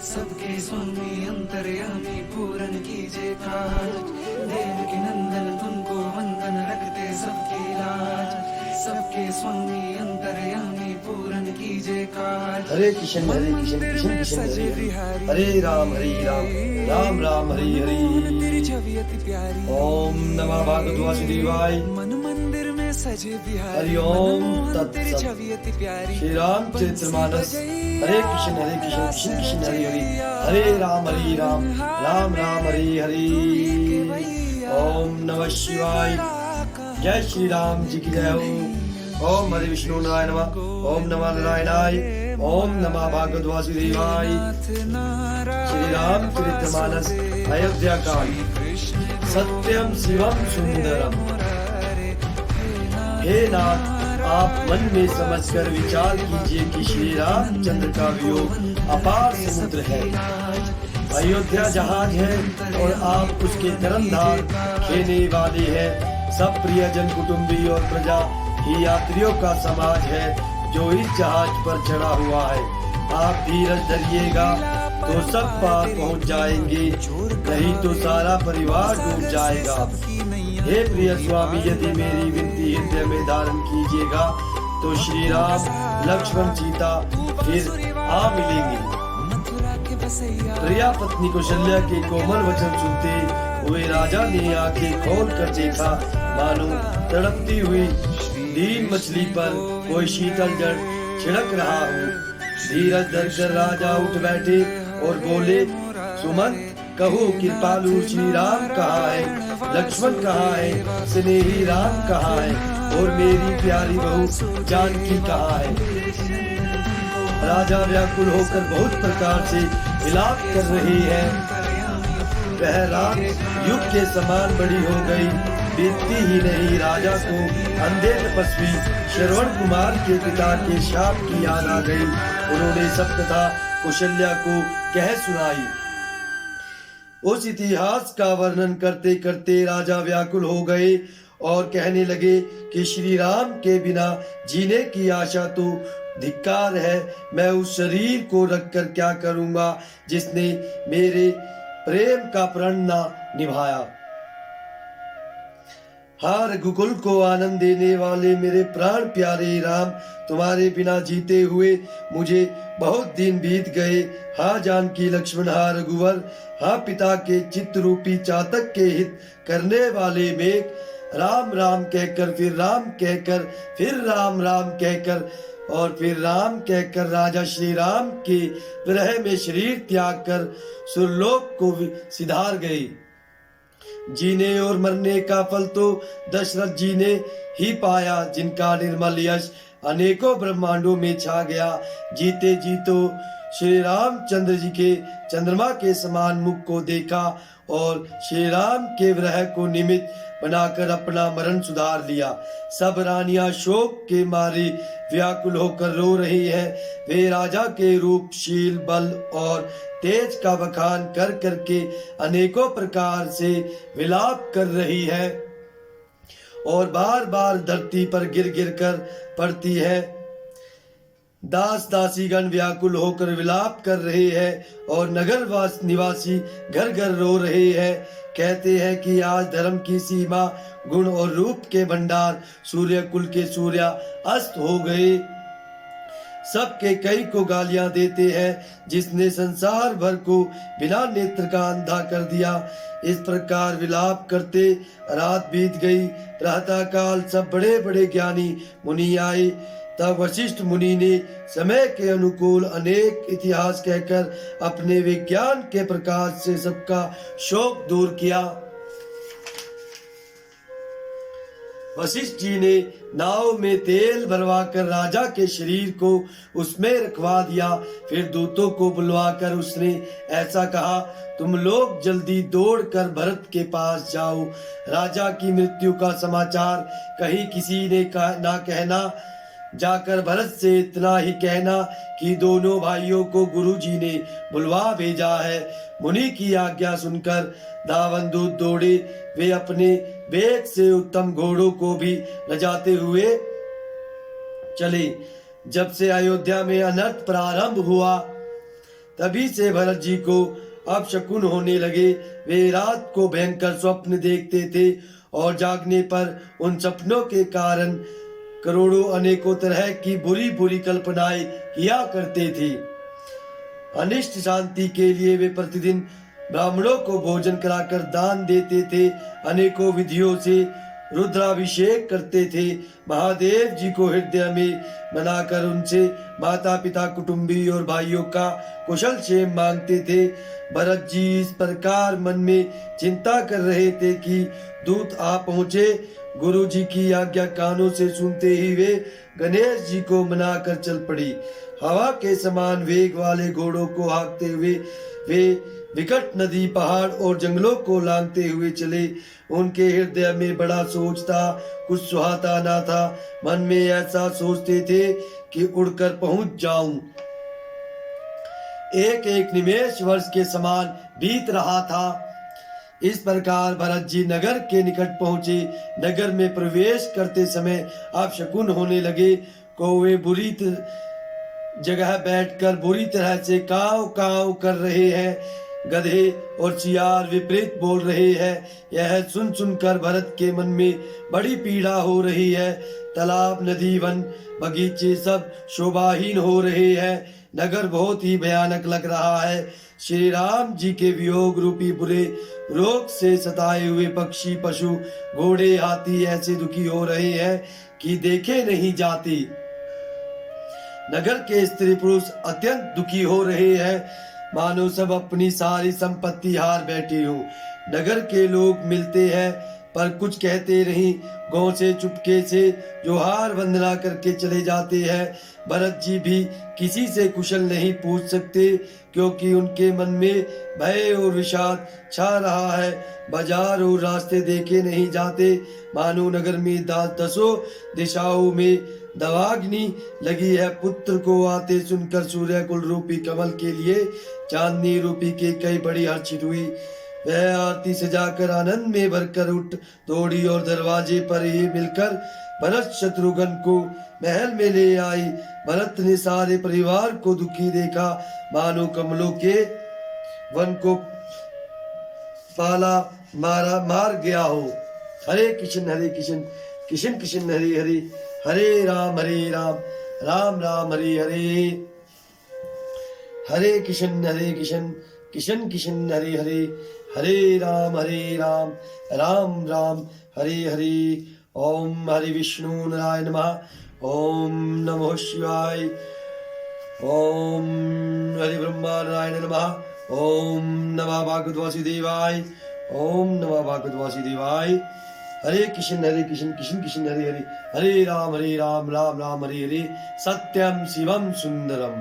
सबके स्वामी अंतर्यामी पूरन कीजे काज, देवकी नंदन तुमको वंदन रखते सबकी लाज। सबके स्वामी अंतर्यामी पूरन कीजे काज। हरे कृष्ण हरे कृष्ण कृष्ण कृष्ण हरे राम राम राम हरे हरे। तेरी छवि अति प्यारी, ओम नमः भगवते वासुदेवाय। मन मंदिर में सजे बिहारी, हरि ओम तेरी तत्सत। छवि अति प्यारी। श्री रामचरितमानस। हरे कृष्ण कृष्ण कृष्ण हरे हरे। हरे राम राम राम हरे हरे। ओम नमः शिवाय। जय श्री राम जी की जय हो। ओम हरे विष्णु नारायण नमः। ओम नमः नारायणाय। ओम नमः भगवते वासुदेवाय। श्री रामचरितमानस अयोध्या कांड। सत्यम शिवम सुंदरम। हे नाथ, आप मन में समझकर विचार कीजिए कि श्री रामचंद्र का वियोग अपार समुद्र है। अयोध्या जहाज है और आप उसके तरंगधार खेने वाले हैं। सब प्रियजन कुटुंबी और प्रजा ही यात्रियों का समाज है जो इस जहाज पर चढ़ा हुआ है। आप धीरज धरिएगा तो सब पार पहुंच जाएंगे, नहीं तो सारा परिवार डूब जाएगा। हे प्रिय स्वामी, यदि मेरी विनती हृदय में धारण कीजिएगा तो श्री राम लक्ष्मण सीता फिर आ मिलेंगे। प्रिया पत्नी कौशल्या के कोमल वचन सुनते हुए राजा ने आंखें खोल कर देखा, मानो तड़पती हुई दीन मछली पर कोई शीतल जल छिड़क रहा हो। धीरज धरकर राजा उठ बैठे और बोले, सुमंत कहो, कृपालु श्री राम कहाँ है, लक्ष्मण कहाँ है, स्नेही राम कहाँ है और मेरी प्यारी बहू जानकी कहाँ है। राजा व्याकुल होकर बहुत प्रकार से विलाप कर रही है। वह रात युग के समान बड़ी हो गई। बीतती ही नहीं, राजा को अंधे तपस्वी श्रवण कुमार के पिता के शाप की याद आ गई। उन्होंने सब कथा कौशल्या को कह सुनाई। उस इतिहास का वर्णन करते करते राजा व्याकुल हो गए और कहने लगे कि श्री राम के बिना जीने की आशा तो धिक्कार है। मैं उस शरीर को रखकर क्या करूंगा जिसने मेरे प्रेम का प्रण न निभाया। हाँ, रघुकुल को आनंद देने वाले मेरे प्राण प्यारे राम, तुम्हारे बिना जीते हुए मुझे बहुत दिन बीत गए। हाँ जानकी लक्ष्मण, हाँ रघुवर, हाँ पिता के चित्त रूपी चातक के हित करने वाले मेघ। राम राम कहकर फिर राम कहकर फिर राम राम कहकर और फिर राम कहकर राजा श्री राम के विरह में शरीर त्याग कर सुरलोक को सिधार गए। जीने और मरने का फल तो दशरथ जी ने ही पाया, जिनका निर्मल यश अनेकों ब्रह्मांडों में छा गया। जीते जी तो श्री रामचंद्र जी के चंद्रमा के समान मुख को देखा और श्री राम के विरह को निमित्त बनाकर अपना मरण सुधार लिया। सब रानियां शोक के मारे व्याकुल होकर रो रही हैं। वे राजा के रूप, शील, बल और तेज का बखान कर करके अनेकों प्रकार से विलाप कर रही है और बार बार धरती पर गिर गिर कर पड़ती है। दास दासीगण व्याकुल होकर विलाप कर रहे हैं और नगर निवासी घर घर रो रहे हैं। कहते हैं कि आज धर्म की सीमा, गुण और रूप के भंडार, सूर्य कुल के सूर्य अस्त हो गए। सबके कई को गालियां देते हैं, जिसने संसार भर को बिना नेत्र का अंधा कर दिया। इस प्रकार विलाप करते रात बीत गई। प्रातः काल सब बड़े बड़े ज्ञानी मुनि आए। तब वशिष्ठ मुनि ने समय के अनुकूल अनेक इतिहास कहकर अपने विज्ञान के प्रकाश से सबका शोक दूर किया। वशिष्ठ जी ने नाव में तेल भरवाकर राजा के शरीर को उसमें रखवा दिया। फिर दूतों को बुलवाकर उसने ऐसा कहा, तुम लोग जल्दी दौड़कर भरत के पास जाओ। राजा की मृत्यु का समाचार कहीं किसी ने ना कहना। जाकर भरत से इतना ही कहना कि दोनों भाइयों को गुरुजी ने बुलवा भेजा है। मुनि की आज्ञा सुनकर धावन दूत दौड़े। वे अपने वेग से उत्तम घोड़ों को भी लजाते हुए चले। जब से अयोध्या में अनर्थ प्रारंभ हुआ, तभी से भरत जी को अपशकुन होने लगे। वे रात को भयंकर स्वप्न देखते थे और जागने पर उन सपनों के कारण करोड़ों अनेकों तरह की बुरी बुरी कल्पनाएं किया करते थे। अनिष्ट शांति के लिए वे प्रतिदिन ब्राह्मणों को भोजन कराकर दान देते थे, अनेकों विधियों से रुद्राभिषेक करते थे, महादेव जी को हृदय में मनाकर उनसे माता पिता कुटुंबी और भाइयों का कुशल क्षेम मांगते थे। भरत जी इस प्रकार मन में चिंता कर रहे थे कि दूत आ पहुंचे। गुरु जी की आज्ञा कानों से सुनते ही वे गणेश जी को मनाकर चल पड़ी। हवा के समान वेग वाले घोड़ों को हाँकते हुए वे विकट नदी, पहाड़ और जंगलों को लांघते हुए चले। उनके हृदय में बड़ा सोच था, कुछ सुहाता ना था। मन में ऐसा सोचते थे कि उड़कर पहुंच जाऊं। एक एक निमेष वर्ष के समान बीत रहा था। इस प्रकार भरत जी नगर के निकट पहुंचे। नगर में प्रवेश करते समय अपशकुन होने लगे। कौवे बुरी जगह बैठकर बुरी तरह से काव काव कर रहे हैं। गधे और सियार विपरीत बोल रहे हैं। यह सुन सुनकर भरत के मन में बड़ी पीड़ा हो रही है। तालाब, नदी, वन, बगीचे सब शोभाहीन हो रहे हैं। नगर बहुत ही भयानक लग रहा है। श्री राम जी के वियोग रूपी बुरे रोग से सताए हुए पक्षी, पशु, घोड़े, हाथी ऐसे दुखी हो रहे हैं कि देखे नहीं जाते। नगर के स्त्री पुरुष अत्यंत दुखी हो रहे हैं, मानो सब अपनी सारी संपत्ति हार बैठे हो। नगर के लोग मिलते हैं पर कुछ कहते नहीं, गांव से चुपके से जोहार वंदना करके चले जाते हैं। भरत जी भी किसी से कुशल नहीं पूछ सकते, क्योंकि उनके मन में भय और विषाद छा रहा है। बाजार और रास्ते देखे नहीं जाते, मानो नगर में दसों दिशाओं में दवाग्नि लगी है। पुत्र को आते सुनकर सूर्य कुल रूपी कमल के लिए चांदनी रूपी के कई बड़ी हर्षित हुई। वह आरती सजाकर आनंद में भरकर उठ दौड़ी और दरवाजे पर ही मिलकर भरत शत्रुघ्न को महल में ले आई। भरत ने सारे परिवार को दुखी देखा, मानो कमलों के वन को पाला मार गया हो। हरे कृष्ण कृष्ण कृष्ण हरे हरे, हरे राम राम राम हरे हरे। हरे कृष्ण कृष्ण कृष्ण हरे हरे, हरे राम राम राम हरे हरे। ओम हरि विष्णु नारायण नमः। ओम नमः शिवाय। ओम हरि ब्रह्मा नारायण नमः। ओम नमः भागवत वासुदेवाय। ओम नमः भागवत वासुदेवाय। हरे कृष्ण कृष्ण कृष्ण हरे हरे, हरे राम राम राम हरे हरे। सत्यम शिवम सुंदरम।